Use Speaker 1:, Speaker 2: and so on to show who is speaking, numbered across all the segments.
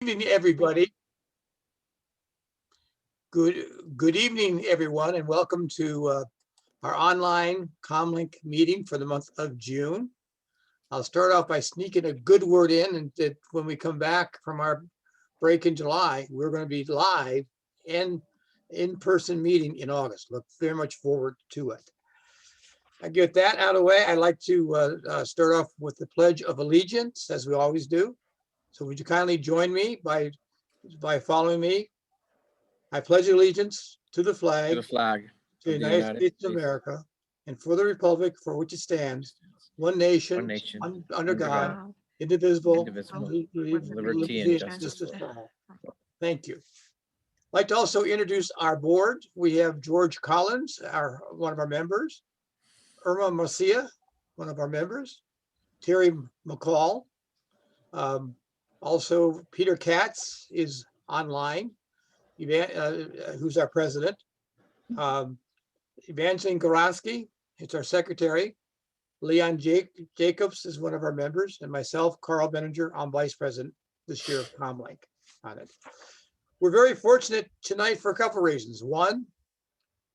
Speaker 1: Good evening, everybody. Good evening, everyone, and welcome to our online Comlink meeting for the month of June. I'll start off by sneaking a good word in, and that when we come back from our break in July, we're going to be live and in-person meeting in August. Look very much forward to it. I get that out of the way. I'd like to start off with the Pledge of Allegiance, as we always do. So would you kindly join me by following me? I pledge allegiance to the flag
Speaker 2: of
Speaker 1: the
Speaker 2: the
Speaker 1: United States of America and for the republic for which it stands, one nation, under God, indivisible,
Speaker 2: indivisible,
Speaker 1: with
Speaker 2: liberty and justice for
Speaker 1: all. Thank you. I'd like to also introduce our board. We have George Collins, one of our members, Irma Marcia, one of our members, Terry McCall. Also, Peter Katz is online, who's our president. Evangeline Goransky, it's our secretary. Leon Jacobs is one of our members, and myself, Carl Benninger, I'm vice president this year of Comlink on it. We're very fortunate tonight for a couple of reasons. One,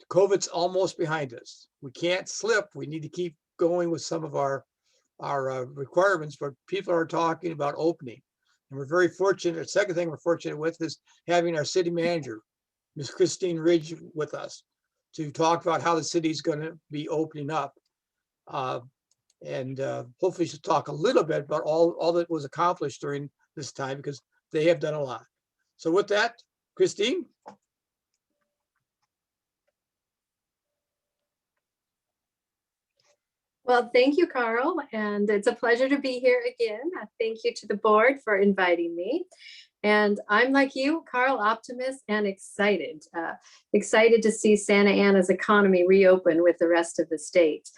Speaker 1: COVID's almost behind us. We can't slip. We need to keep going with some of our requirements, but people are talking about opening. And we're very fortunate. The second thing we're fortunate with is having our city manager, Ms. Kristine Ridge, with us to talk about how the city is going to be opening up. And hopefully she'll talk a little bit about all that was accomplished during this time, because they have done a lot. So with that, Kristine.
Speaker 3: Well, thank you, Carl, and it's a pleasure to be here again. Thank you to the board for inviting me. And I'm like you, Carl, optimist and excited. Excited to see Santa Ana's economy reopen with the rest of the state.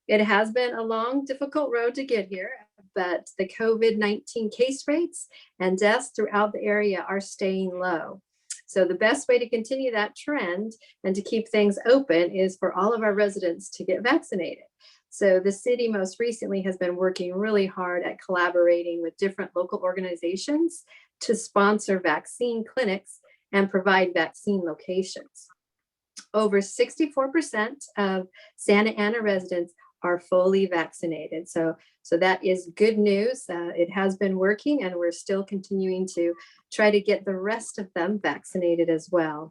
Speaker 3: It has been a long, difficult road to get here, but the COVID-19 case rates and deaths throughout the area are staying low. So the best way to continue that trend and to keep things open is for all of our residents to get vaccinated. So the city most recently has been working really hard at collaborating with different local organizations to sponsor vaccine clinics and provide vaccine locations. Over 64% of Santa Ana residents are fully vaccinated. So that is good news. It has been working, and we're still continuing to try to get the rest of them vaccinated as well.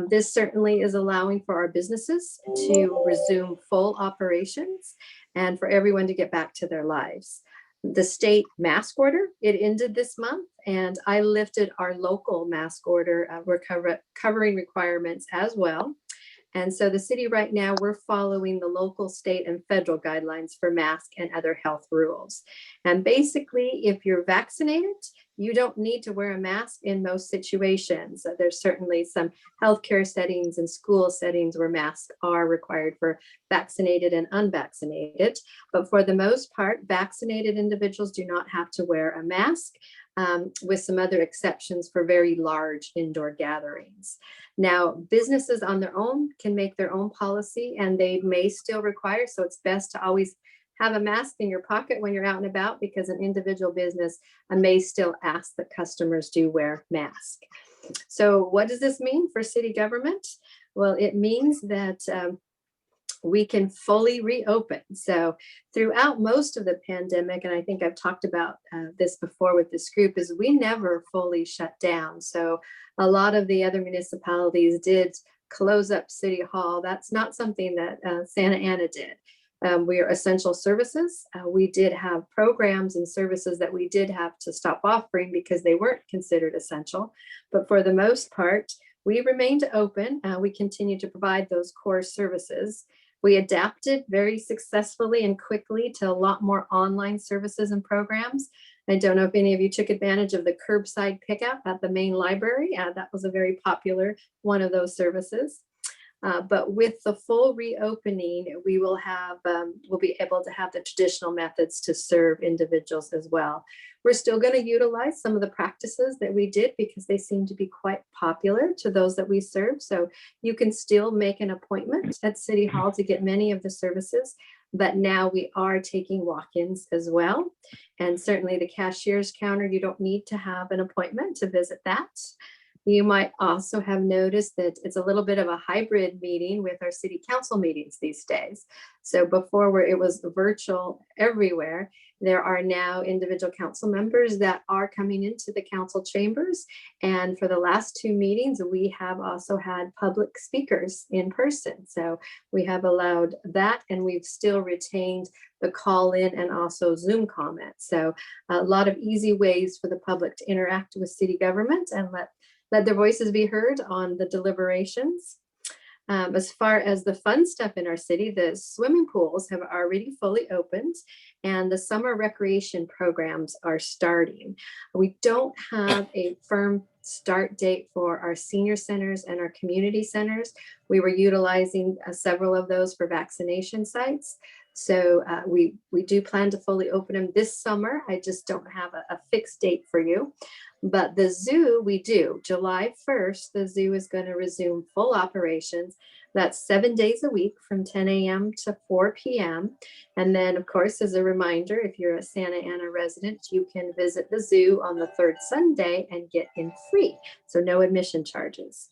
Speaker 3: This certainly is allowing for our businesses to resume full operations and for everyone to get back to their lives. The state mask order, it ended this month, and I lifted our local mask order covering requirements as well. And so the city right now, we're following the local, state, and federal guidelines for mask and other health rules. And basically, if you're vaccinated, you don't need to wear a mask in most situations. There's certainly some healthcare settings and school settings where masks are required for vaccinated and unvaccinated. But for the most part, vaccinated individuals do not have to wear a mask, with some other exceptions for very large indoor gatherings. Now, businesses on their own can make their own policy, and they may still require, so it's best to always have a mask in your pocket when you're out and about, because an individual business may still ask that customers do wear masks. So what does this mean for city government? Well, it means that we can fully reopen. So throughout most of the pandemic, and I think I've talked about this before with this group, is we never fully shut down. So a lot of the other municipalities did close up City Hall. That's not something that Santa Ana did. We are essential services. We did have programs and services that we did have to stop offering because they weren't considered essential. But for the most part, we remained open. We continue to provide those core services. We adapted very successfully and quickly to a lot more online services and programs. I don't know if any of you took advantage of the curbside pickup at the main library. That was a very popular one of those services. But with the full reopening, we will have, we'll be able to have the traditional methods to serve individuals as well. We're still going to utilize some of the practices that we did because they seem to be quite popular to those that we serve. So you can still make an appointment at City Hall to get many of the services. but now we are taking walk-ins as well. And certainly the cashier's counter, you don't need to have an appointment to visit that. You might also have noticed that it's a little bit of a hybrid meeting with our city council meetings these days. So before where it was virtual everywhere, there are now individual council members that are coming into the council chambers. And for the last 2 meetings, we have also had public speakers in person. So we have allowed that, and we've still retained the call in and also Zoom comments. So a lot of easy ways for the public to interact with city government and let their voices be heard on the deliberations. As far as the fun stuff in our city, the swimming pools have already fully opened and the summer recreation programs are starting. We don't have a firm start date for our senior centers and our community centers. We were utilizing several of those for vaccination sites. So we do plan to fully open them this summer. I just don't have a fixed date for you. But the zoo, we do. July 1st, the zoo is going to resume full operations. That's 7 days a week from 10 a.m. to 4 p.m. And then, of course, as a reminder, if you're a Santa Ana resident, you can visit the zoo on the 3rd Sunday and get in free. So no admission charges.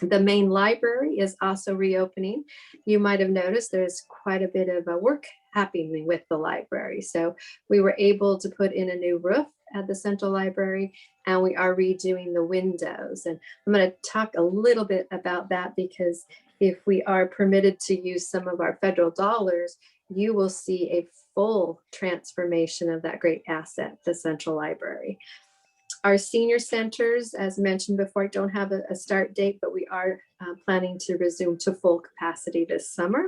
Speaker 3: The main library is also reopening. You might have noticed there's quite a bit of work happening with the library. So we were able to put in a new roof at the Central Library, and we are redoing the windows. And I'm going to talk a little bit about that because if we are permitted to use some of our federal dollars, you will see a full transformation of that great asset, the Central Library. Our senior centers, as mentioned before, don't have a start date, but we are planning to resume to full capacity this summer.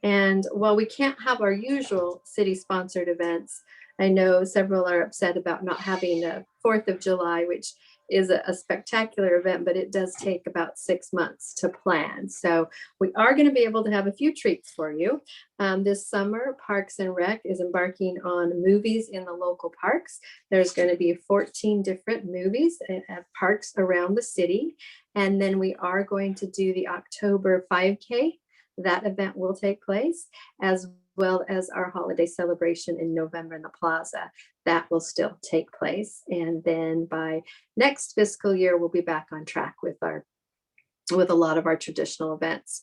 Speaker 3: And while we can't have our usual city-sponsored events, I know several are upset about not having a 4th of July, which is a spectacular event, but it does take about 6 months to plan. So we are going to be able to have a few treats for you. This summer, Parks and Rec is embarking on movies in the local parks. There's going to be 14 different movies at parks around the city. And then we are going to do the October 5K. That event will take place, as well as our holiday celebration in November in the plaza. That will still take place. And then by next fiscal year, we'll be back on track with a lot of our traditional events.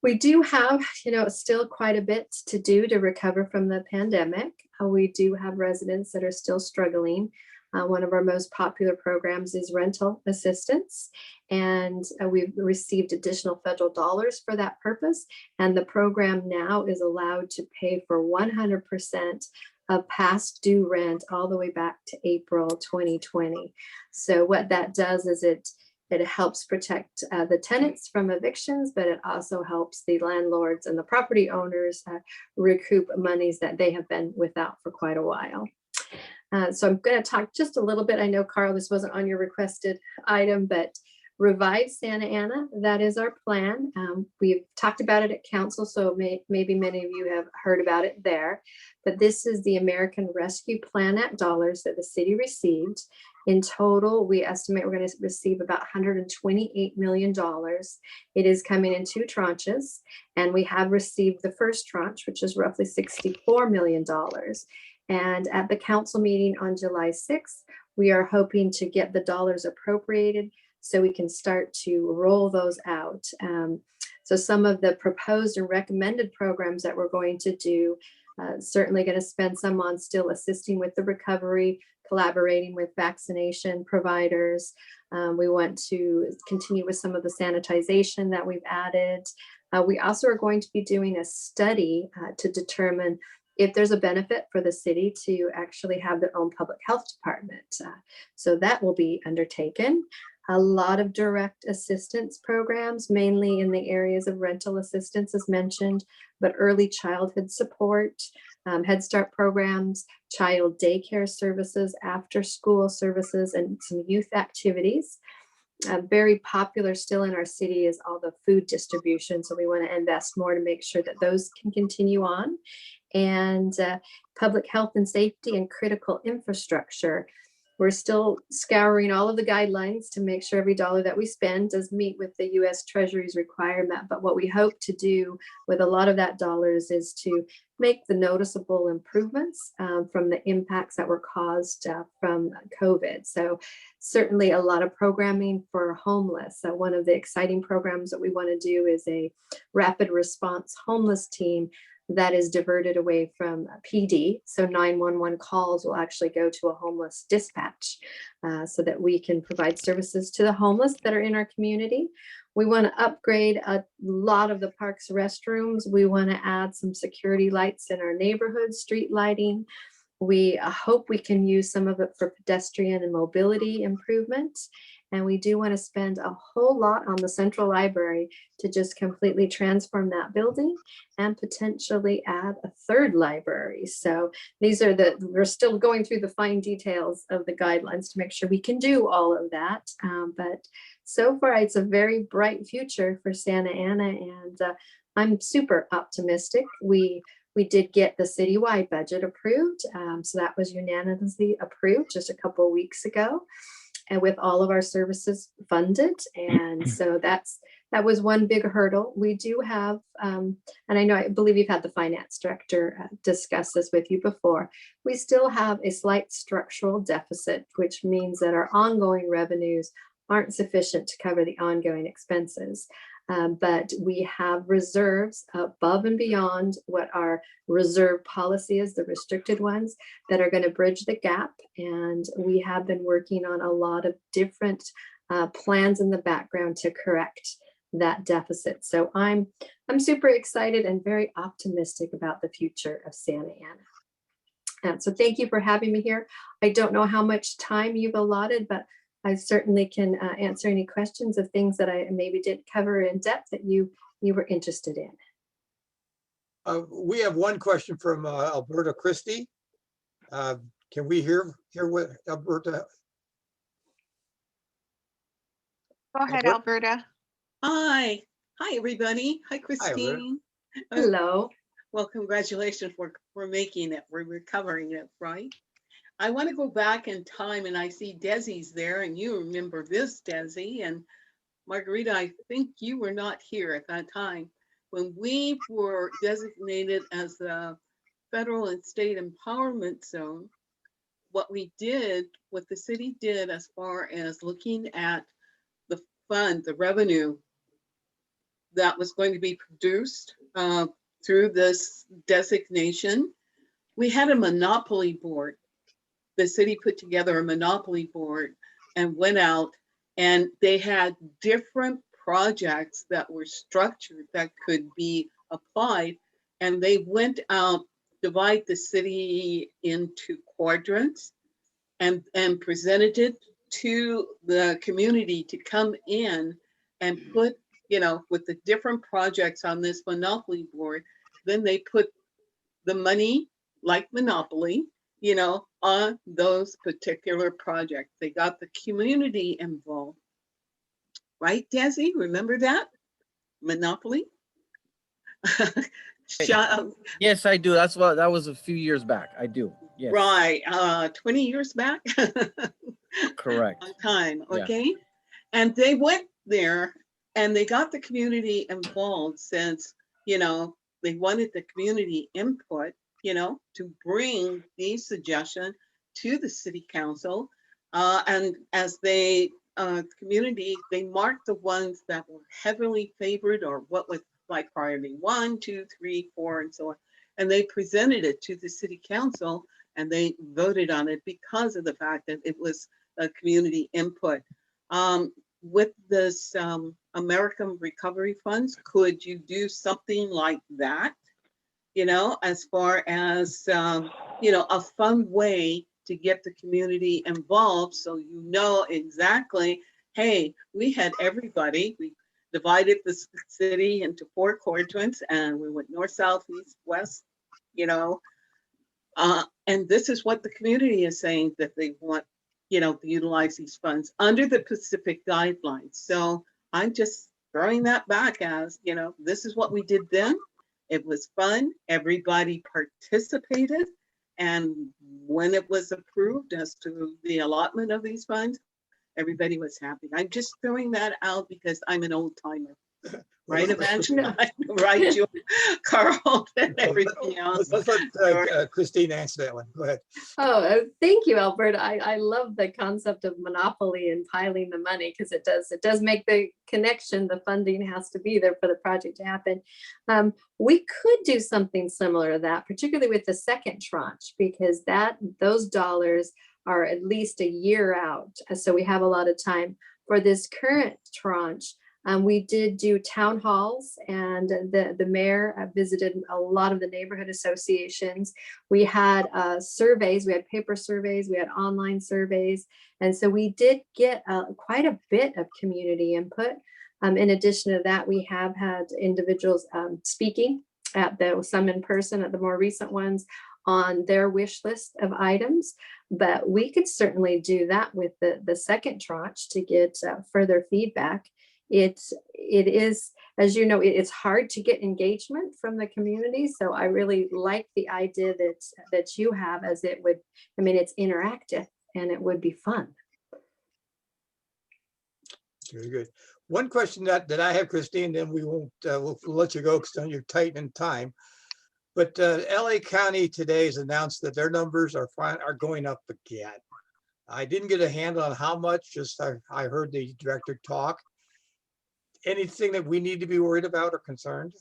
Speaker 3: We do have, still quite a bit to do to recover from the pandemic. We do have residents that are still struggling. One of our most popular programs is rental assistance, and we've received additional federal dollars for that purpose. And the program now is allowed to pay for 100% of past due rent all the way back to April 2020. So what that does is it helps protect the tenants from evictions, but it also helps the landlords and the property owners recoup monies that they have been without for quite a while. So I'm going to talk just a little bit. I know, Carl, this wasn't on your requested item, but Revive Santa Ana, that is our plan. We've talked about it at council, so maybe many of you have heard about it there. But this is the American Rescue Plan Act dollars that the city received. In total, we estimate we're going to receive about $128 million. It is coming in 2 tranches, and we have received the first tranche, which is roughly $64 million. And at the council meeting on July 6th, we are hoping to get the dollars appropriated so we can start to roll those out. So some of the proposed and recommended programs that we're going to do, certainly going to spend some on still assisting with the recovery, collaborating with vaccination providers. We want to continue with some of the sanitization that we've added. We also are going to be doing a study to determine if there's a benefit for the city to actually have their own public health department. So that will be undertaken. A lot of direct assistance programs, mainly in the areas of rental assistance as mentioned, but early childhood support, Head Start programs, child daycare services, after school services, and some youth activities. Very popular still in our city is all the food distribution. So we want to invest more to make sure that those can continue on. And public health and safety and critical infrastructure. We're still scouring all of the guidelines to make sure every dollar that we spend does meet with the US Treasury's requirement. But what we hope to do with a lot of that dollars is to make the noticeable improvements from the impacts that were caused from COVID. So certainly a lot of programming for homeless. So one of the exciting programs that we want to do is a rapid response homeless team that is diverted away from PD. So 911 calls will actually go to a homeless dispatch so that we can provide services to the homeless that are in our community. We want to upgrade a lot of the park's restrooms. We want to add some security lights in our neighborhood, street lighting. We hope we can use some of it for pedestrian and mobility improvements. And we do want to spend a whole lot on the central library to just completely transform that building and potentially add a third library. So these are we're still going through the fine details of the guidelines to make sure we can do all of that. But so far, it's a very bright future for Santa Ana, and I'm super optimistic. We did get the citywide budget approved. So that was unanimously approved just a couple of weeks ago, and with all of our services funded. And so that was one big hurdle. We do have, and I believe you've had the finance director discuss this with you before. We still have a slight structural deficit, which means that our ongoing revenues aren't sufficient to cover the ongoing expenses. But we have reserves above and beyond what our reserve policy is, the restricted ones, that are going to bridge the gap. And we have been working on a lot of different plans in the background to correct that deficit. So I'm super excited and very optimistic about the future of Santa Ana. And so thank you for having me here. I don't know how much time you've allotted, but I certainly can answer any questions of things that I maybe didn't cover in depth that you were interested in.
Speaker 1: We have one question from Alberta Christie. Can we hear what Alberta?
Speaker 2: Go ahead, Alberta.
Speaker 4: Hi, everybody. Hi, Kristine.
Speaker 3: Hello.
Speaker 4: Well, congratulations for making it. We're recovering it, right? I want to go back in time, and I see Desi's there, and you remember this, Desi. And Margarita, I think you were not here at that time. When we were designated as the federal and state empowerment zone, what the city did as far as looking at the fund, the revenue that was going to be produced through this designation, we had a monopoly board. The city put together a monopoly board and went out, and they had different projects that were structured that could be applied. And they went out, divide the city into quadrants, and presented it to the community to come in and put, with the different projects on this monopoly board. Then they put the money, like Monopoly, on those particular projects. They got the community involved. Right, Desi? Remember that? Monopoly?
Speaker 5: Yes, I do. That was a few years back. I do. Yes.
Speaker 4: Right. 20 years back?
Speaker 5: Correct.
Speaker 4: On time, okay?
Speaker 5: Yeah.
Speaker 4: And they went there and they got the community involved since, they wanted the community input, to bring these suggestions to the city council. And as they, community, they marked the ones that were heavily favored or what was like priority 1, 2, 3, 4, and so on. And they presented it to the city council and they voted on it because of the fact that it was a community input. With this American Recovery Funds, could you do something like that? As far as, a fun way to get the community involved so exactly, hey, we had everybody, we divided the city into 4 quadrants and we went north, south, east, west, and this is what the community is saying that they want, to utilize these funds under the Pacific guidelines. So I'm just throwing that back as, this is what we did then. It was fun. Everybody participated. And when it was approved as to the allotment of these funds, everybody was happy. I'm just throwing that out because I'm an old timer. Right, Evangeline? Right, you, Carl, and everything else.
Speaker 1: Let's let Kristine answer that one. Go ahead.
Speaker 3: Oh, thank you, Alberta. I love the concept of monopoly and piling the money because it does make the connection. The funding has to be there for the project to happen. We could do something similar to that, particularly with the second tranche, because those dollars are at least a year out. So we have a lot of time. For this current tranche, we did do town halls, and the mayor visited a lot of the neighborhood associations. We had surveys, we had paper surveys, we had online surveys. And so we did get quite a bit of community input. In addition to that, we have had individuals speaking at some in person at the more recent ones on their wish list of items. But we could certainly do that with the second tranche to get further feedback. It is, as you know, it's hard to get engagement from the community. So I really like the idea that you have, as it would, I mean, it's interactive and it would be fun.
Speaker 1: Very good. One question that I have, Kristine, then we won't, we'll let you go because you're tight in time. But LA County today has announced that their numbers are going up again. I didn't get a handle on how much, just I heard the director talk. Anything that we need to be worried about or concerned?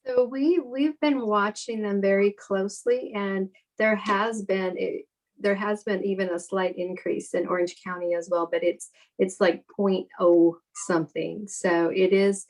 Speaker 3: So we've been watching them very closely, and there has been even a slight increase in Orange County as well, but it's like 0.0 something. So it is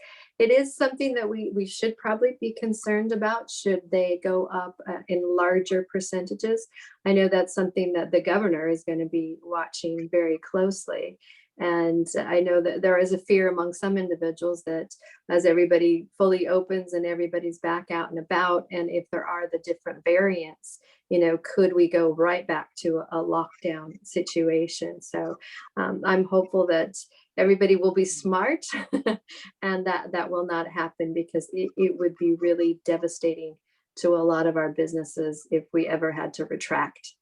Speaker 3: something that we should probably be concerned about should they go up in larger percentages. I know that's something that the governor is going to be watching very closely. And I know that there is a fear among some individuals that as everybody fully opens and everybody's back out and about, and if there are the different variants, could we go right back to a lockdown situation? So I'm hopeful that everybody will be smart and that will not happen, because it would be really devastating to a lot of our businesses if we ever had to retract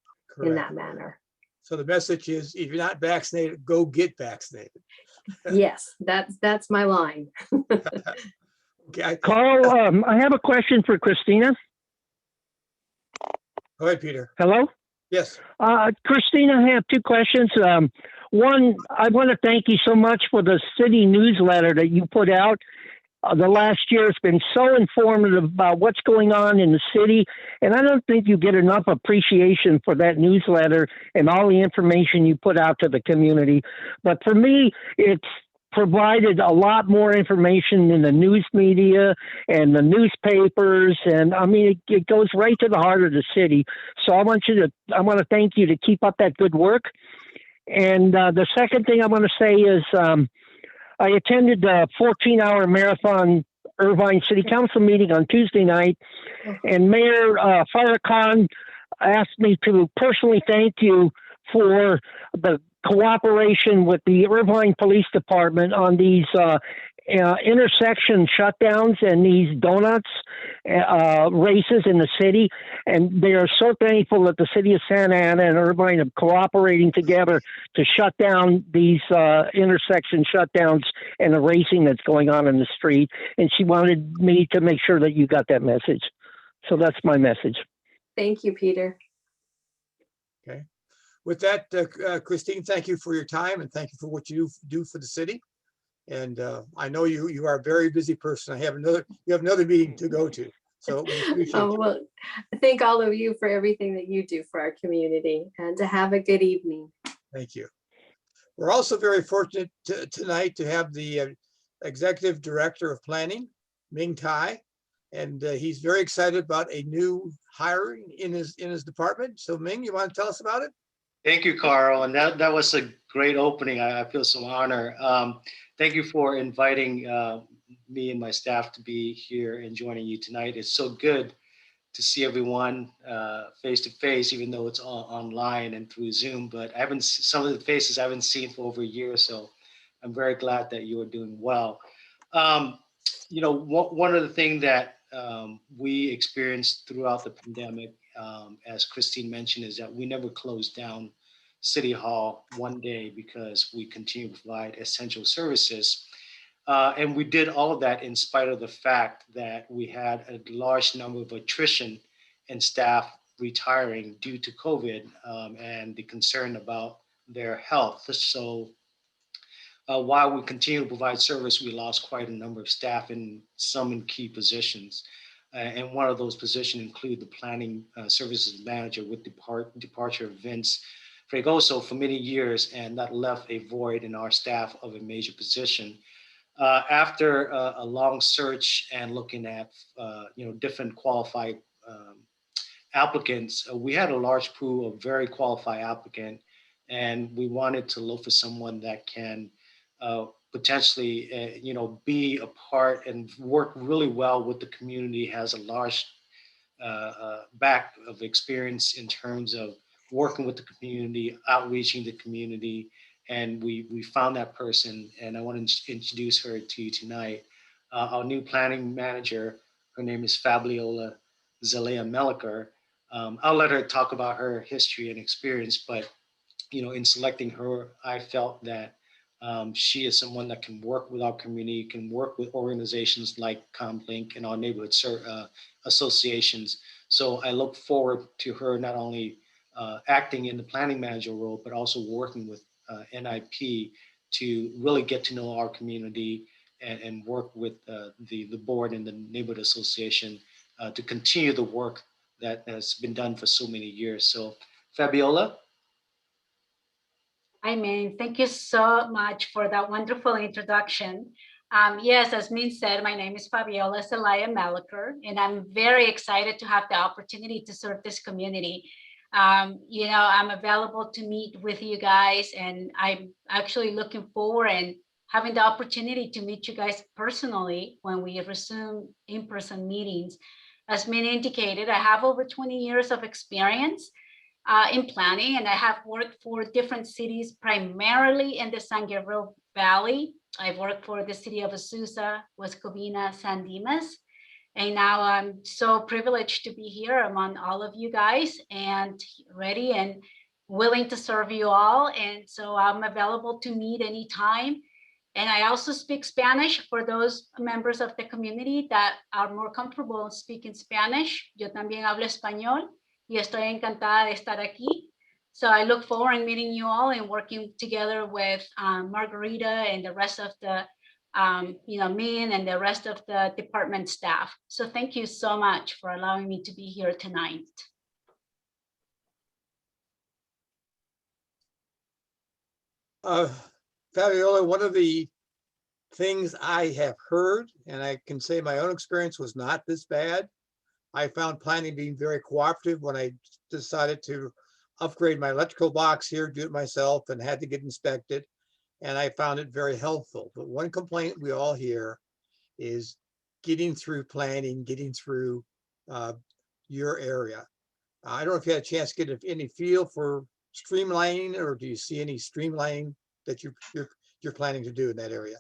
Speaker 3: in that manner.
Speaker 1: So the message is, if you're not vaccinated, go get vaccinated.
Speaker 3: Yes, that's my line.
Speaker 1: Okay.
Speaker 6: Carl, I have a question for Christina.
Speaker 1: Go ahead, Peter.
Speaker 6: Hello?
Speaker 1: Yes.
Speaker 6: Christina, I have two questions. One, I want to thank you so much for the city newsletter that you put out. The last year has been so informative about what's going on in the city, and I don't think you get enough appreciation for that newsletter and all the information you put out to the community. But for me, it's provided a lot more information in the news media and the newspapers, and I mean, it goes right to the heart of the city. So I want to thank you to keep up that good work. And the second thing I want to say is, I attended the 14-hour marathon Irvine City Council meeting on Tuesday night, and Mayor Farrakhan asked me to personally thank you for the cooperation with the Irvine Police Department on these intersection shutdowns and these donuts races in the city. And they are so thankful that the city of Santa Ana and Irvine are cooperating together to shut down these intersection shutdowns and the racing that's going on in the street. And she wanted me to make sure that you got that message. So that's my message.
Speaker 3: Thank you, Peter.
Speaker 1: Okay. With that, Kristine, thank you for your time and thank you for what you do for the city. And I know you are a very busy person. You have another meeting to go to. So we appreciate you.
Speaker 3: Well, thank all of you for everything that you do for our community, and to have a good evening.
Speaker 1: Thank you. We're also very fortunate tonight to have the Executive Director of Planning, Ming Tai, and he's very excited about a new hiring in his department. So Ming, you want to tell us about it?
Speaker 7: Thank you, Carl. And that was a great opening. I feel so honored. Thank you for inviting me and my staff to be here and joining you tonight. It's so good to see everyone face to face, even though it's all online and through Zoom. But some of the faces I haven't seen for over a year, so I'm very glad that you are doing well. One of the things that we experienced throughout the pandemic as Kristine mentioned, is that we never closed down City Hall one day because we continue to provide essential services. And we did all of that in spite of the fact that we had a large number of attrition and staff retiring due to COVID and the concern about their health. So while we continue to provide service, we lost quite a number of staff in some in key positions. And one of those positions include the planning services manager with departure of Vince Fregoso for many years, and that left a void in our staff of a major position. After a long search and looking at different qualified applicants, we had a large pool of very qualified applicants, and we wanted to look for someone that can potentially, be a part and work really well with the community, has a large back of experience in terms of working with the community, outreaching the community. And we found that person, and I want to introduce her to you tonight. Our new planning manager, her name is Fabiola Zelaya Meliker. I'll let her talk about her history and experience, but in selecting her, I felt that she is someone that can work with our community, can work with organizations like ComLink and our neighborhood associations. So I look forward to her not only acting in the planning manager role, but also working with NIP to really get to know our community and work with the board and the neighborhood association to continue the work that has been done for so many years. So Fabiola.
Speaker 8: Hi, Min. Thank you so much for that wonderful introduction. Yes, as Min said, my name is Fabiola Zelaya Meliker, and I'm very excited to have the opportunity to serve this community. I'm available to meet with you guys, and I'm actually looking forward and having the opportunity to meet you guys personally when we resume in-person meetings. As Min indicated, I have over 20 years of experience in planning, and I have worked for different cities, primarily in the San Gabriel Valley. I've worked for the city of Azusa, West Covina, San Dimas, and now I'm so privileged to be here among all of you guys and ready and willing to serve you all. And so I'm available to meet anytime. And I also speak Spanish for those members of the community that are more comfortable speaking Spanish. Yo también hablo español y estoy encantada de estar aquí. So I look forward to meeting you all and working together with Margarita and the rest of the, Min and the rest of the department staff. So thank you so much for allowing me to be here tonight.
Speaker 1: Fabiola, one of the things I have heard, and I can say my own experience was not this bad. I found planning being very cooperative when I decided to upgrade my electrical box here, do it myself, and had to get inspected. And I found it very helpful. But one complaint we all hear is getting through planning, getting through your area. I don't know if you had a chance to get any feel for streamlining, or do you see any streamlining that you're planning to do in that area?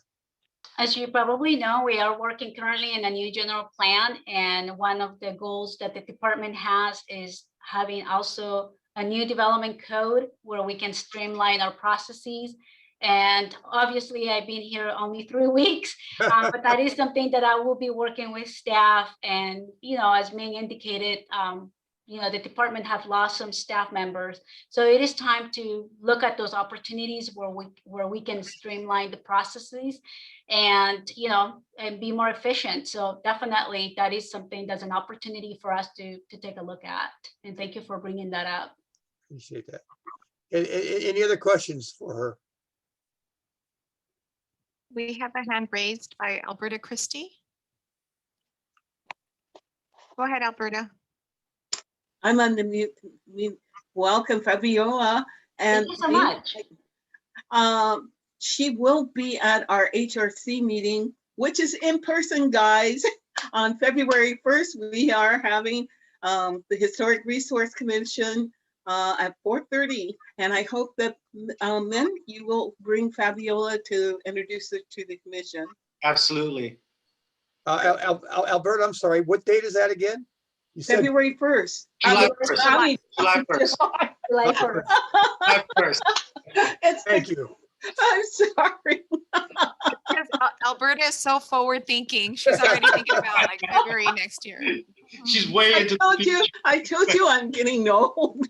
Speaker 8: As you probably know, we are working currently in a new general plan, and one of the goals that the department has is having also a new development code where we can streamline our processes. And obviously, I've been here only 3 weeks, but that is something that I will be working with staff. And, as Ming indicated, the department have lost some staff members. So it is time to look at those opportunities where we can streamline the processes and, and be more efficient. So definitely that is something that's an opportunity for us to take a look at. And thank you for bringing that up.
Speaker 1: Appreciate that. Any other questions for her?
Speaker 2: We have a hand raised by Alberta Christie. Go ahead, Alberta.
Speaker 4: I'm on the mute. Welcome, Fabiola. And
Speaker 8: Thank you so much.
Speaker 4: She will be at our HRC meeting, which is in person, guys. On February 1st, we are having the Historic Resource Commission at 4:30. And I hope that, Min, you will bring Fabiola to introduce it to the commission.
Speaker 7: Absolutely.
Speaker 1: Alberta, I'm sorry, what date is that again? You said
Speaker 4: February 1st.
Speaker 7: July
Speaker 4: I
Speaker 7: 1st.
Speaker 4: mean,
Speaker 7: July 1st.
Speaker 8: July 1st.
Speaker 7: July 1st.
Speaker 4: It's,
Speaker 1: thank you.
Speaker 4: I'm sorry.
Speaker 2: Because Alberta is so forward thinking. She's already thinking about like February next year.
Speaker 7: She's way
Speaker 4: I
Speaker 7: into.
Speaker 4: told you I'm getting old.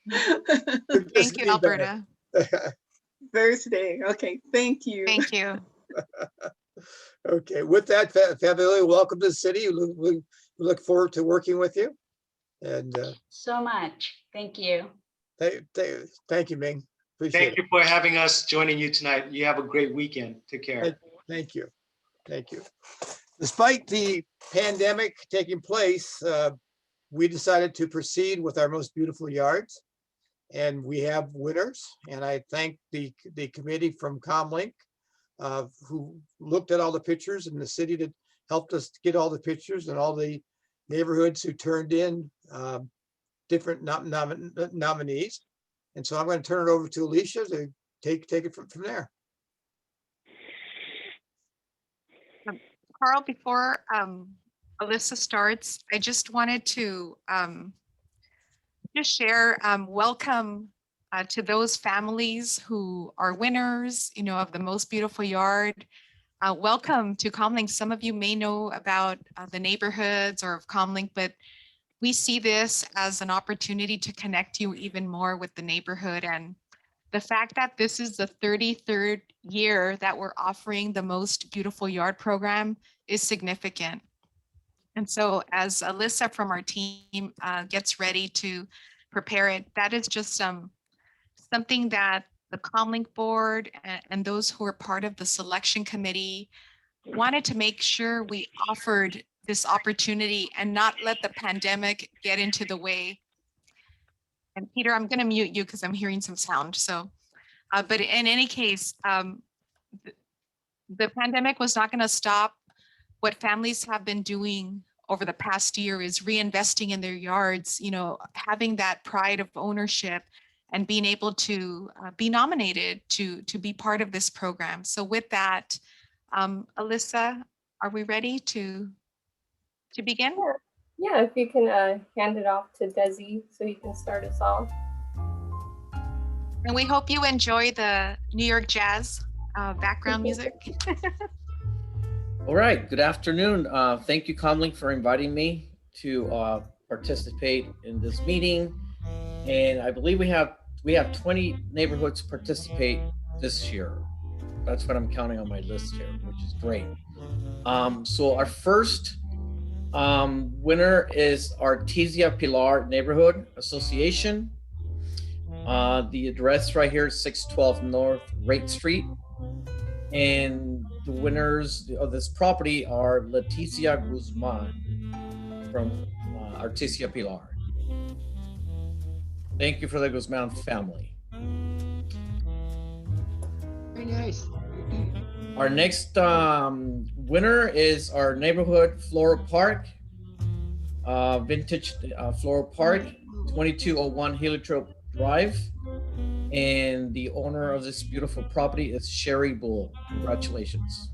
Speaker 2: Thank you, Alberta.
Speaker 4: Thursday. Okay, thank you.
Speaker 2: Thank you.
Speaker 1: Okay, with that, Fabiola, welcome to the city. We look forward to working with you. And
Speaker 8: So much. Thank you.
Speaker 1: thank you, Ming. Appreciate
Speaker 7: Thank you for having us, joining you tonight. You have a great weekend. Take care.
Speaker 1: it. Thank you. Thank you. Despite the pandemic taking place, we decided to proceed with our most beautiful yards. And we have winners. And I thank the committee from Comlink who looked at all the pictures, and the city that helped us get all the pictures, and all the neighborhoods who turned in different nominees. And so I'm going to turn it over to Alicia to take it from there.
Speaker 2: Carl, before Alyssa starts, I just wanted to just share welcome to those families who are winners, of the most beautiful yard. Welcome to Comlink. Some of you may know about the neighborhoods or of Comlink, but we see this as an opportunity to connect you even more with the neighborhood. And the fact that this is the 33rd year that we're offering the Most Beautiful Yard program is significant. And so as Alyssa from our team gets ready to prepare it, that is just something that the Comlink board and those who are part of the selection committee wanted to make sure we offered this opportunity and not let the pandemic get into the way. And Peter, I'm going to mute you because I'm hearing some sound. So, but in any case, the pandemic was not going to stop. What families have been doing over the past year is reinvesting in their yards, having that pride of ownership and being able to be nominated to be part of this program. So with that, Alyssa, are we ready to begin?
Speaker 9: Yeah, if you can hand it off to Desi so he can start us off.
Speaker 2: And we hope you enjoy the New York Jazz background music.
Speaker 5: All right, good afternoon. Thank you, Comlink, for inviting me to participate in this meeting. And I believe we have 20 neighborhoods participate this year. That's what I'm counting on my list here, which is great. So our first winner is Artesia Pilar Neighborhood Association. The address right here is 612 North Rate Street. And the winners of this property are Leticia Guzman from Artesia Pilar. Thank you for the Guzman family.
Speaker 1: Very nice.
Speaker 5: Our next winner is our neighborhood Floral Park, vintage Floral Park, 2201 Heliotrope Drive. And the owner of this beautiful property is Sherry Bull. Congratulations.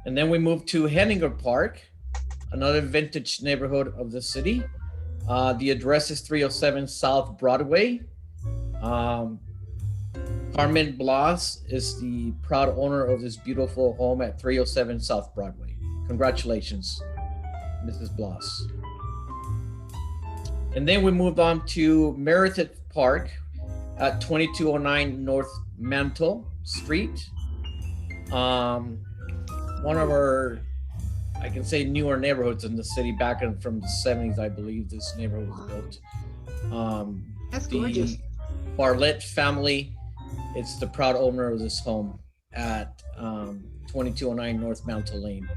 Speaker 5: And then we move to Henninger Park, another vintage neighborhood of the city. The address is 307 South Broadway. Carmen Blas is the proud owner of this beautiful home at 307 South Broadway. Congratulations, Mrs. Blas. And then we moved on to Meredith Park at 2209 North Mantle Street. One of our, I can say, newer neighborhoods in the city. Back in from the 70s, I believe this neighborhood was built.
Speaker 1: That's
Speaker 5: the
Speaker 1: gorgeous.
Speaker 5: Bartlett family, it's the proud owner of this home at 2209 North Mantle Lane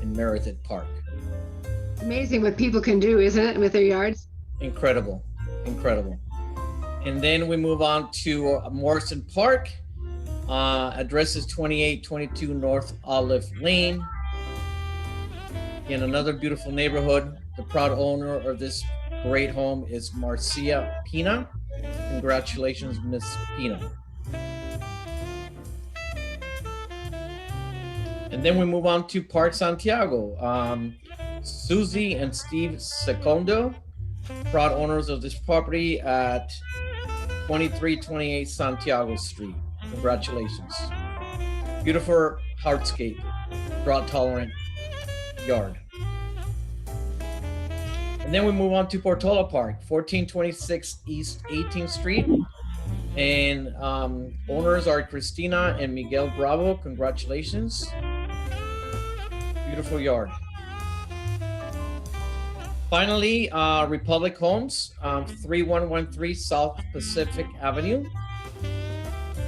Speaker 5: in Meredith Park.
Speaker 10: Amazing what people can do, isn't it, with their yards?
Speaker 5: Incredible, incredible. And then we move on to Morrison Park. Address is 2822 North Olive Lane. In another beautiful neighborhood, the proud owner of this great home is Marcia Pina. Congratulations, Miss Pina. And then we move on to Park Santiago. Susie and Steve Secondo, proud owners of this property at 2328 Santiago Street. Congratulations. Beautiful hardscape, drought tolerant yard. And then we move on to Portola Park, 1426 East 18th Street. And owners are Cristina and Miguel Bravo. Congratulations. Beautiful yard. Finally, Republic Homes, 3113 South Pacific Avenue.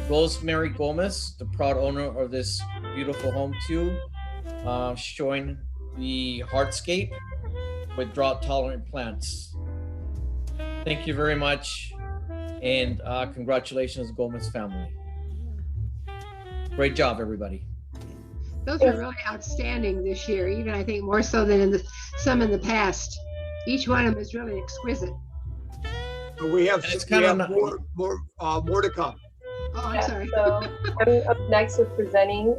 Speaker 5: Rosemary Gomez, the proud owner of this beautiful home too, showing the hardscape with drought tolerant plants. Thank you very much. And congratulations, Gomez family. Great job, everybody.
Speaker 10: Those are really outstanding this year, even I think more so than some in the past. Each one of them is really exquisite.
Speaker 1: We have more to come.
Speaker 10: Oh, I'm
Speaker 9: Yeah,
Speaker 10: sorry.
Speaker 9: so I'm up next with presenting.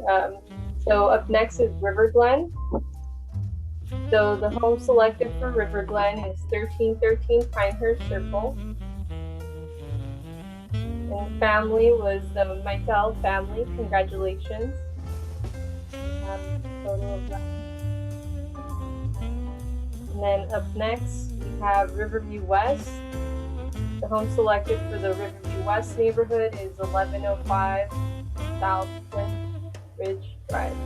Speaker 9: So up next is River Glen. So the home selected for River Glen is 1313 Pinehurst Circle. And family was the Maitel family. Congratulations. Total of 11. And then up next we have Riverview West. The home selected for the Riverview West neighborhood is 1105 South Flint Ridge Drive.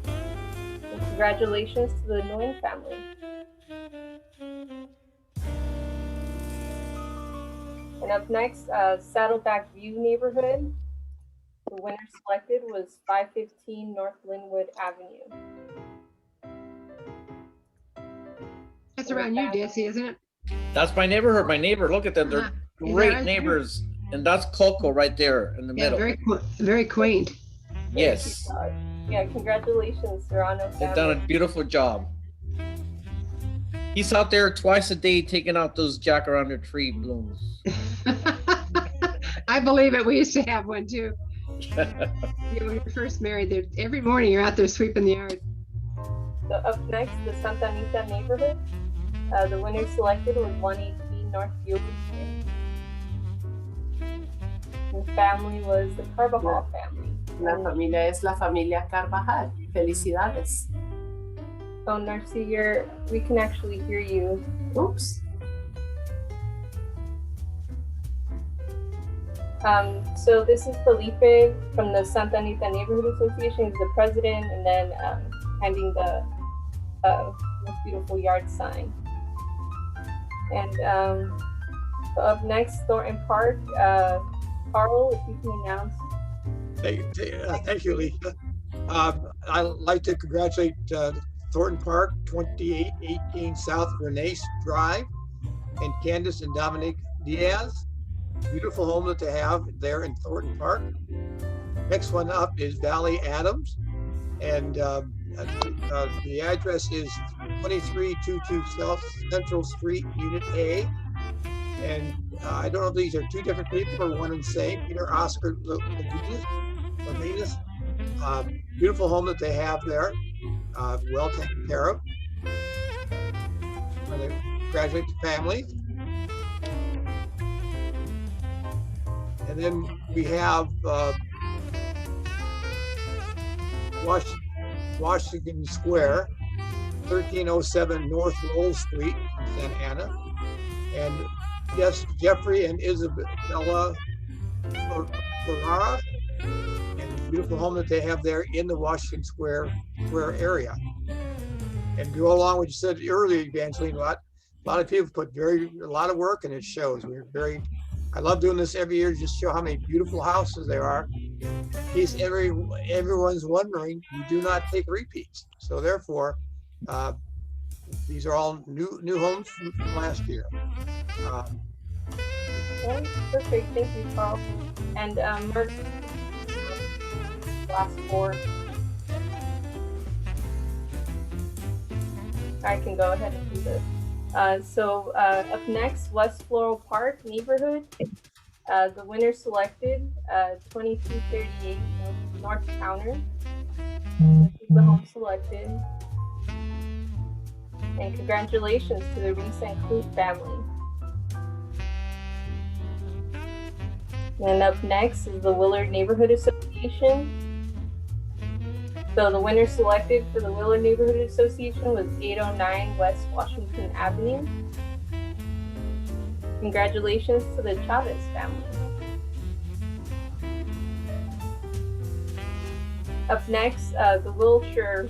Speaker 9: And congratulations to the Nguyen family. And up next, Saddleback View neighborhood. The winner selected was 515 North Linwood Avenue.
Speaker 10: That's around you, Desi, isn't it?
Speaker 5: That's my neighborhood. My neighbor, look at them. They're
Speaker 10: Is that
Speaker 5: great
Speaker 10: right?
Speaker 5: neighbors. And that's Coco right there in the
Speaker 10: Yeah,
Speaker 5: middle.
Speaker 10: very quaint.
Speaker 5: Yes,
Speaker 9: Yeah, congratulations, Serrano
Speaker 5: they've done a
Speaker 9: family.
Speaker 5: beautiful job. He's out there twice a day taking out those jacaranda tree blooms.
Speaker 10: I believe it. We used to have one too. Yeah, when we were first married, every morning you're out there sweeping the yard.
Speaker 9: So up next, the Santa Anita neighborhood. The winner selected was 118 North Field Street. The family was the Carbajal family.
Speaker 11: La familia es la familia Carvajal. Felicidades.
Speaker 9: Oh, Narcy, we can actually hear you.
Speaker 11: Oops.
Speaker 9: So this is Felipe from the Santa Anita Neighborhood Association. He's the president, and then handing the most beautiful yard sign. And so up next, Thornton Park. Carl, if you can announce.
Speaker 1: Thank you, Lisa. I'd like to congratulate Thornton Park, 2818 South Bernace Drive, and Candace and Dominic Diaz. Beautiful home that they have there in Thornton Park. Next one up is Valley Adams, and the address is 2322 South Central Street, Unit A. And I don't know if these are two different people or one and the same. Peter Oscar Levinas. Beautiful home that they have there, well taken care of. I congratulate the family. And then we have Washington Square, 1307 North Lowell Street, Santa Ana. And yes, Jeffrey and Isabella Ferrara, and the beautiful home that they have there in the Washington Square area. And go along with what you said earlier, Evangeline, a lot of people put a lot of work, and it shows. I love doing this every year, just to show how many beautiful houses there are. In case everyone's wondering, we do not take repeats. So therefore, these are all new homes from last year.
Speaker 9: Well, perfect, thank you, Carl. And Mark, last four. I can go ahead and do this. So up next, West Floral Park neighborhood. The winner selected 2238 North Counter. This is the home selected. And congratulations to the Reese and Clute family. And up next is the Willard Neighborhood Association. So the winner selected for the Willard Neighborhood Association was 809 West Washington Avenue. Congratulations to the Chavez family. Up next, the Wilshire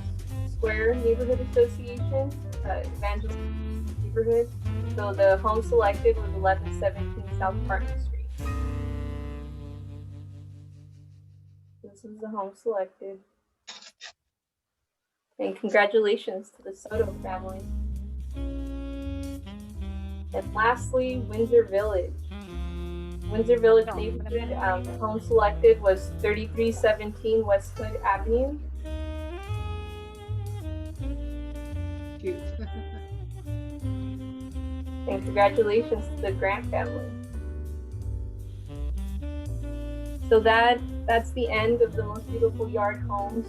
Speaker 9: Square Neighborhood Association, Evangelist Neighborhood. So the home selected was 1117 South Martin Street. This is the home selected. And congratulations to the Soto family. And lastly, Windsor Village. Windsor Village neighborhood, home selected was 3317 West Hood Avenue.
Speaker 10: Cute.
Speaker 9: And congratulations to the Grant family. So that's the end of the most beautiful yard homes.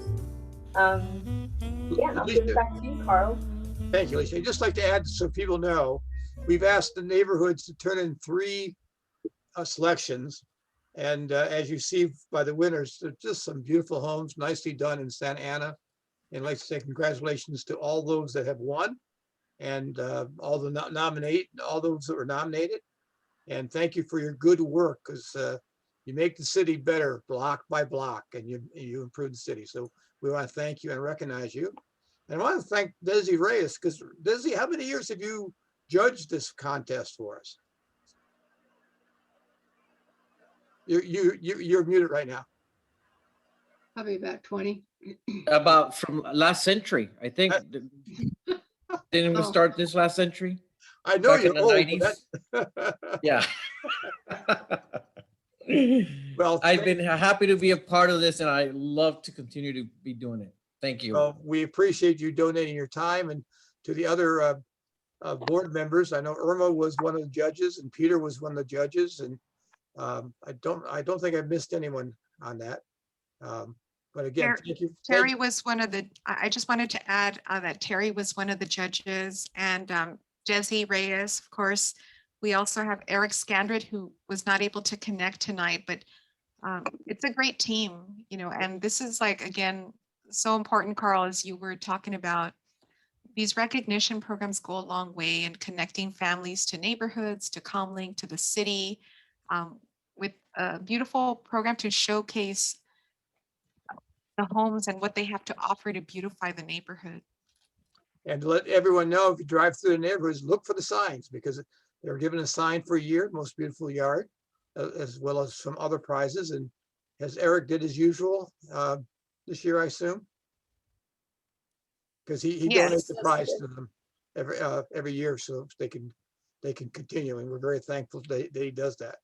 Speaker 9: Yeah, I'll give it back to you, Carl.
Speaker 1: Thank you, Lisa. I'd just like to add so people know, we've asked the neighborhoods to turn in 3 selections. And as you see by the winners, there's just some beautiful homes, nicely done in Santa Ana. And I'd like to say congratulations to all those that have won and all those that were nominated. And thank you for your good work, because you make the city better block by block, and you improve the city. So we want to thank you and recognize you. And I want to thank Desi Reyes, because Desi, how many years have you judged this contest for us? You're muted right now.
Speaker 10: Probably about 20.
Speaker 5: About from last century, I think. Didn't we start this last century?
Speaker 1: I know
Speaker 5: Back in
Speaker 1: you're
Speaker 5: the
Speaker 1: old.
Speaker 5: 90s? Yeah.
Speaker 1: Well,
Speaker 5: I've been happy to be a part of this, and I love to continue to be doing it. Thank you.
Speaker 1: Well, we appreciate you donating your time, and to the other board members. I know Irma was one of the judges, and Peter was one of the judges, and I don't think I missed anyone on that. But again, thank you.
Speaker 2: Terry was one of the, I just wanted to add that Terry was one of the judges, and Desi Reyes, of course. We also have Eric Scandred, who was not able to connect tonight, but it's a great team, you know, and this is like, again, so important, Carl, as you were talking about. These recognition programs go a long way in connecting families to neighborhoods, to Comlink, to the city, with a beautiful program to showcase the homes and what they have to offer to beautify the neighborhood.
Speaker 1: And to let everyone know, if you drive through the neighborhoods, look for the signs, because they're given a sign for a year, most beautiful yard, as well as some other prizes. And as Eric did as usual this year, I assume, because he donates the prize to them every year, so they can continue. And we're very thankful that he does that.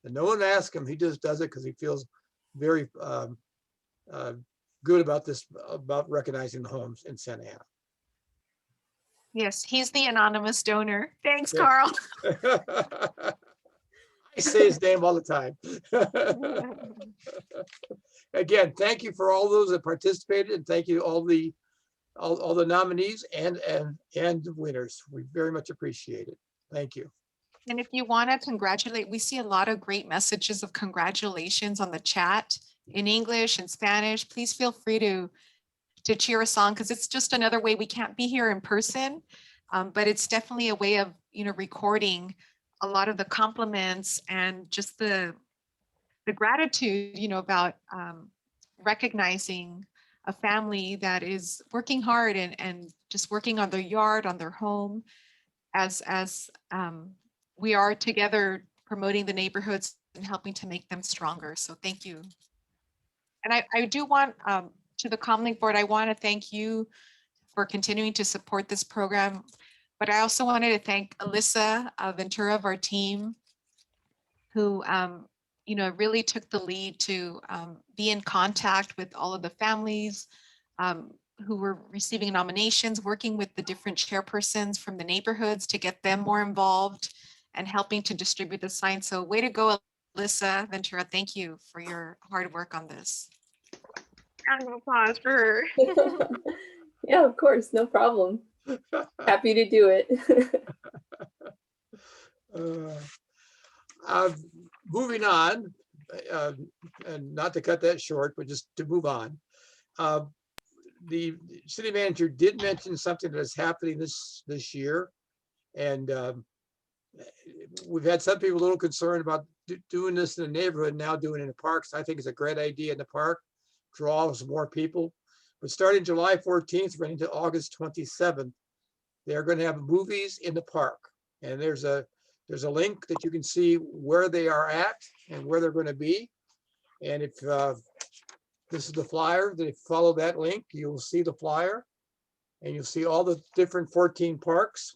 Speaker 1: And no one asks him; he just does it because he feels very good about this, about recognizing the homes in Santa Ana.
Speaker 2: Yes, he's the anonymous donor. Thanks,
Speaker 1: Yeah.
Speaker 2: Carl.
Speaker 1: I say his name all the time. Again, thank you for all those that participated, and thank you all the nominees and the winners. We very much appreciate it. Thank you.
Speaker 2: And if you want to congratulate, we see a lot of great messages of congratulations on the chat in English and Spanish. Please feel free to cheer us on, because it's just another way. We can't be here in person, but it's definitely a way of, you know, recording a lot of the compliments and just the gratitude, you know, about recognizing a family that is working hard and just working on their yard, on their home, as we are together promoting the neighborhoods and helping to make them stronger. So thank you. And I do want, to the Comlink board, I want to thank you for continuing to support this program. But I also wanted to thank Alyssa Ventura of our team, who you know, really took the lead to be in contact with all of the families who were receiving nominations, working with the different chairpersons from the neighborhoods to get them more involved and helping to distribute the sign. So way to go, Alyssa Ventura. Thank you for your hard work on this. Round of applause for her.
Speaker 9: Yeah, of course, no problem. Happy to do it.
Speaker 1: Moving on, and not to cut that short, but just to move on. The city manager did mention something that is happening this year. And we've had some people a little concerned about doing this in the neighborhood, now doing it in the parks. I think it's a great idea in the park, draws more people. But starting July 14th, running to August 27th, they're going to have movies in the park. And there's a link that you can see where they are at and where they're going to be. And if this is the flyer, if you follow that link, you'll see the flyer and you'll see all the different 14 parks.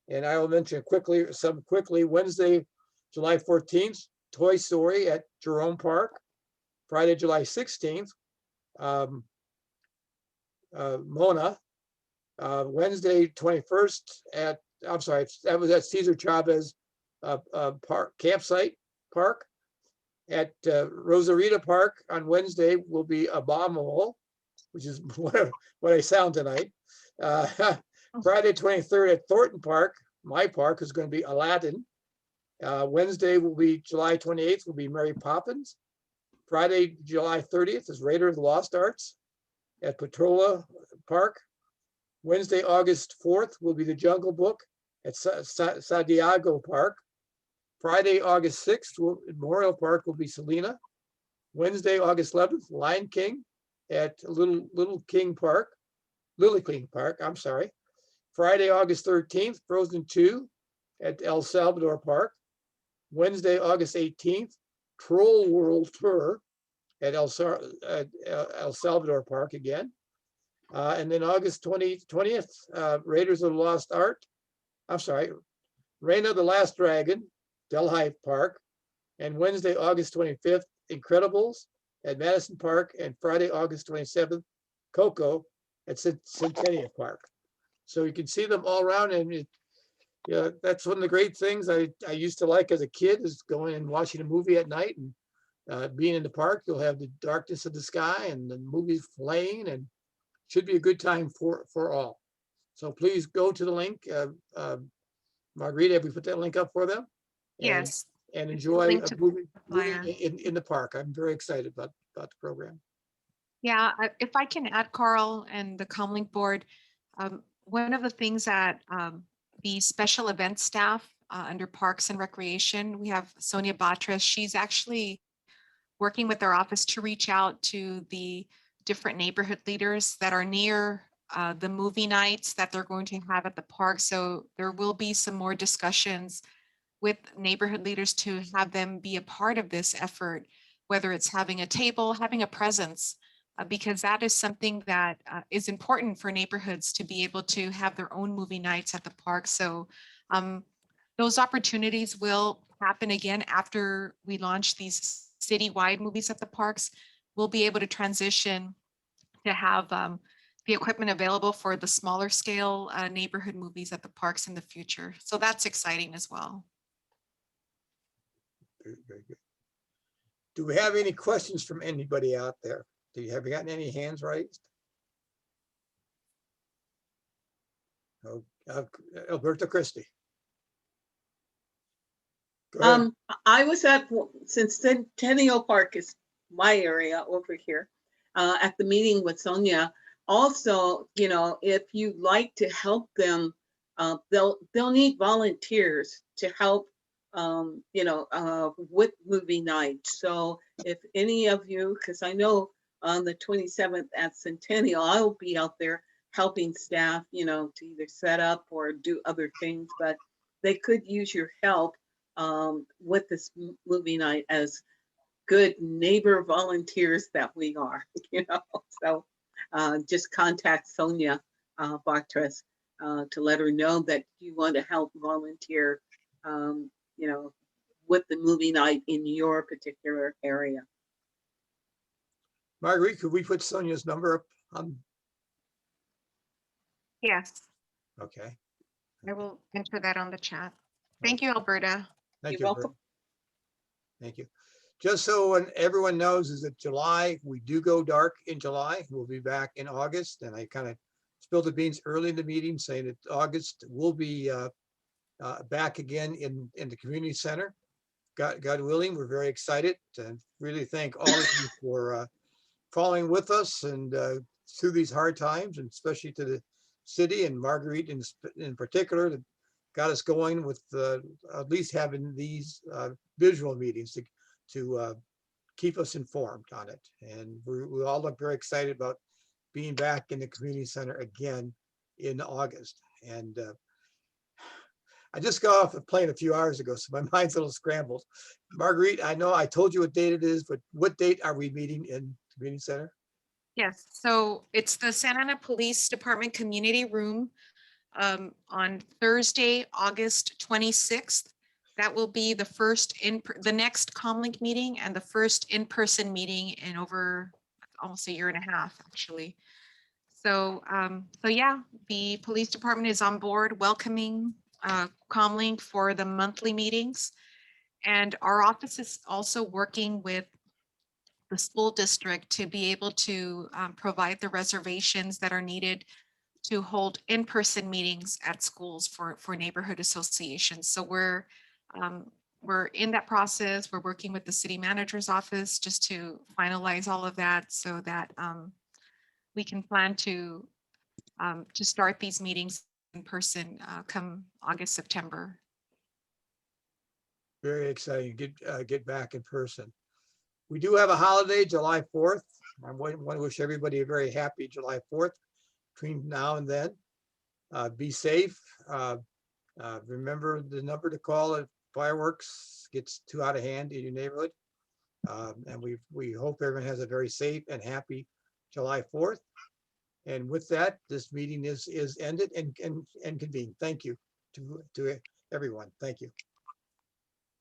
Speaker 1: And I will mention quickly, Wednesday, July 14th, Toy Story at Jerome Park. Friday, July 16th, Mona. Wednesday, 21st that was at Cesar Chavez Park, Campsite Park. At Rosarita Park on Wednesday will be Abominable, which is what I sound tonight. Friday, 23rd at Thornton Park, my park, is going to be Aladdin. Wednesday will be July 28th, will be Mary Poppins. Friday, July 30th is Raider of the Lost Arts at Petrola Park. Wednesday, August 4th will be The Jungle Book at Santiago Park. Friday, August 6th, Memorial Park will be Selena. Wednesday, August 11th, Lion King at Little King Park, I'm sorry. Friday, August 13th, Frozen 2 at El Salvador Park. Wednesday, August 18th, Troll World Tour at El Salvador Park again. And then August 20th, Raiders of the Lost Art. I'm sorry, Reign of the Last Dragon, Delhi Park. And Wednesday, August 25th, Incredibles at Madison Park. And Friday, August 27th, Coco at Centennial Park. So you can see them all around, and that's one of the great things I used to like as a kid, is going and watching a movie at night and being in the park. You'll have the darkness of the sky and the movies playing, and should be a good time for all. So please go to the link. Margarita, have we put that link up for them?
Speaker 2: Yes.
Speaker 1: And enjoy
Speaker 2: Link
Speaker 1: a
Speaker 2: to
Speaker 1: movie
Speaker 2: flyer.
Speaker 1: in the park. I'm very excited about the program.
Speaker 2: Yeah, if I can add, Carl and the Comlink board, one of the things that the special event staff under Parks and Recreation, we have Sonia Batras. She's actually working with our office to reach out to the different neighborhood leaders that are near the movie nights that they're going to have at the park. So there will be some more discussions with neighborhood leaders to have them be a part of this effort, whether it's having a table, having a presence, because that is something that is important for neighborhoods to be able to have their own movie nights at the park. So those opportunities will happen again after we launch these citywide movies at the parks. We'll be able to transition to have the equipment available for the smaller scale neighborhood movies at the parks in the future. So that's exciting as well.
Speaker 1: Very, very good. Do we have any questions from anybody out there? Have you gotten any hands raised? Oh, Alberta Christie. Go ahead.
Speaker 4: I was since Centennial Park is my area over here, at the meeting with Sonia. Also, if you'd like to help them, they'll need volunteers to help, with movie night. So if any of you, because I know on the 27th at Centennial, I'll be out there helping staff, to either set up or do other things, but they could use your help with this movie night as good neighbor volunteers that we are, So just contact Sonia Batras to let her know that you want to help volunteer, with the movie night in your particular area.
Speaker 1: Marguerite, could we put Sonia's number up on?
Speaker 2: Yes,
Speaker 1: Okay.
Speaker 2: I will enter that on the chat. Thank you, Alberta.
Speaker 1: Thank
Speaker 4: You're
Speaker 1: you.
Speaker 4: welcome.
Speaker 1: Thank you. just so everyone knows is that July, we do go dark in July. We'll be back in August. And I kind of spilled the beans early in the meeting saying that August will be back again in the community center. God willing, we're very excited and really thank all of you for following with us and through these hard times, and especially to the city and Marguerite in particular that got us going with at least having these visual meetings to keep us informed on it. And we all look very excited about being back in the community center again in August. And I just got off a plane a few hours ago, so my mind's a little scrambled. Marguerite, I know I told you what date it is, but what date are we meeting in the community center?
Speaker 2: Yes, so it's the Santa Ana Police Department Community Room on Thursday, August 26th. That will be the first the next Comlink meeting and the first in-person meeting in over almost a year and a half, actually. So, so yeah, the police department is on board welcoming Comlink for the monthly meetings. And our office is also working with the school district to be able to provide the reservations that are needed to hold in-person meetings at schools for neighborhood associations. So we're in that process. We're working with the city manager's office just to finalize all of that so that we can plan to start these meetings in person come August, September.
Speaker 1: Very exciting, get back in person. We do have a holiday, July 4th. I want to wish everybody a very happy July 4th between now and then. Be safe. Remember the number to call if fireworks gets too out of hand in your neighborhood. And we hope everyone has a very safe and happy July 4th. And with that, this meeting is ended and convened. Thank you to everyone. Thank you.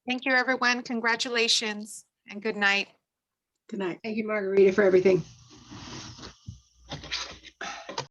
Speaker 2: Thank you, everyone. Congratulations and good night.
Speaker 4: Good night.
Speaker 10: Thank you, Margarita, for everything.